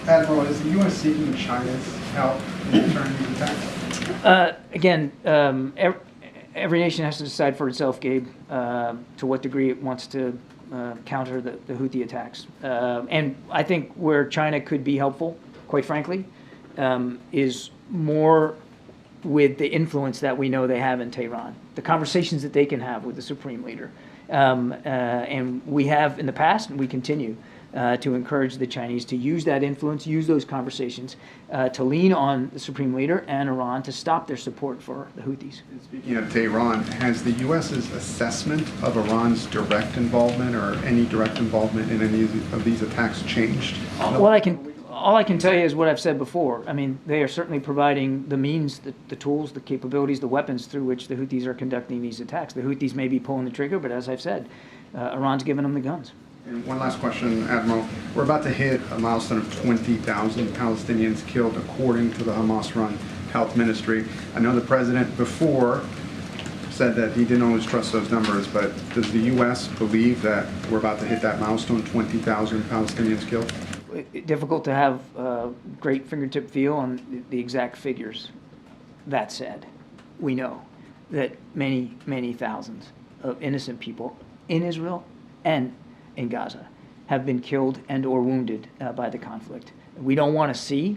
Admiral, is the U.S. seeking China's help in deterring these attacks? Again, every nation has to decide for itself, Gabe, to what degree it wants to counter the Houthi attacks. And I think where China could be helpful, quite frankly, is more with the influence that we know they have in Tehran, the conversations that they can have with the supreme leader. And we have in the past, and we continue to encourage the Chinese to use that influence, use those conversations to lean on the supreme leader and Iran to stop their support for the Houthis. Speaking of Tehran, has the U.S.'s assessment of Iran's direct involvement or any direct involvement in any of these attacks changed? All I can tell you is what I've said before. I mean, they are certainly providing the means, the tools, the capabilities, the weapons through which the Houthis are conducting these attacks. The Houthis may be pulling the trigger, but as I've said, Iran's giving them the guns. And one last question, Admiral. We're about to hit a milestone of 20,000 Palestinians killed, according to the Hamas-run health ministry. I know the president before said that he didn't always trust those numbers, but does the U.S. believe that we're about to hit that milestone, 20,000 Palestinians killed? Difficult to have a great fingertip feel on the exact figures. That said, we know that many, many thousands of innocent people in Israel and in Gaza have been killed and or wounded by the conflict. We don't want to see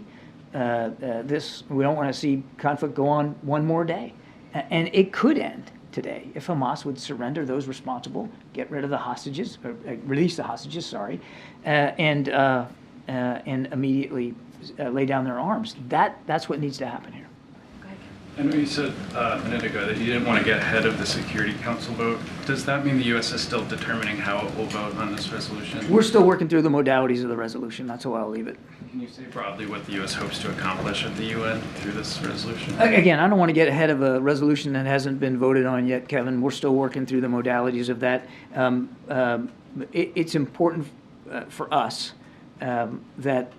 this. We don't want to see conflict go on one more day. And it could end today if Hamas would surrender those responsible, get rid of the hostages, or release the hostages, sorry, and immediately lay down their arms. That's what needs to happen here. I know you said a minute ago that you didn't want to get ahead of the Security Council vote. Does that mean the U.S. is still determining how it will vote on this resolution? We're still working through the modalities of the resolution. That's how I'll leave it. Can you say broadly what the U.S. hopes to accomplish at the UN through this resolution? Again, I don't want to get ahead of a resolution that hasn't been voted on yet, Kevin. We're still working through the modalities of that. It's important for us that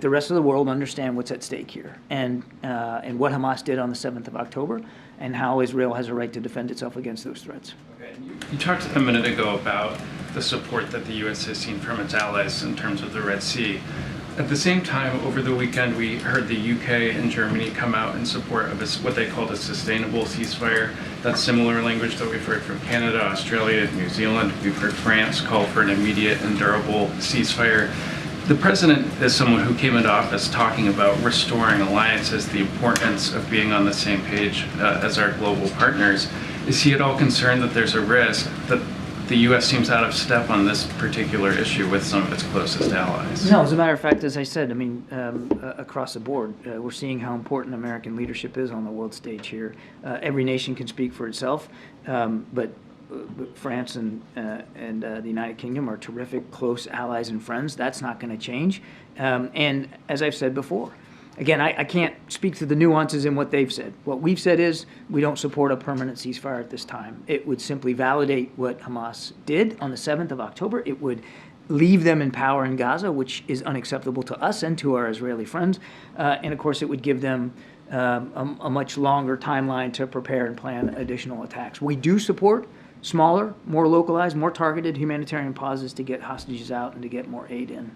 the rest of the world understand what's at stake here and what Hamas did on the 7th of October and how Israel has a right to defend itself against those threats. Okay. You talked a minute ago about the support that the U.S. has seen from its allies in terms of the Red Sea. At the same time, over the weekend, we heard the UK and Germany come out in support of what they called a sustainable ceasefire. That's similar language that we've heard from Canada, Australia, New Zealand. We've heard France call for an immediate and durable ceasefire. The president is someone who came into office talking about restoring alliances, the importance of being on the same page as our global partners. Is he at all concerned that there's a risk that the U.S. seems out of step on this particular issue with some of its closest allies? No, as a matter of fact, as I said, I mean, across the board, we're seeing how important American leadership is on the world stage here. Every nation can speak for itself, but France and the United Kingdom are terrific, close allies and friends. That's not going to change. And as I've said before, again, I can't speak to the nuances in what they've said. What we've said is we don't support a permanent ceasefire at this time. It would simply validate what Hamas did on the 7th of October. It would leave them in power in Gaza, which is unacceptable to us and to our Israeli friends. And of course, it would give them a much longer timeline to prepare and plan additional attacks. We do support smaller, more localized, more targeted humanitarian pauses to get hostages out and to get more aid in.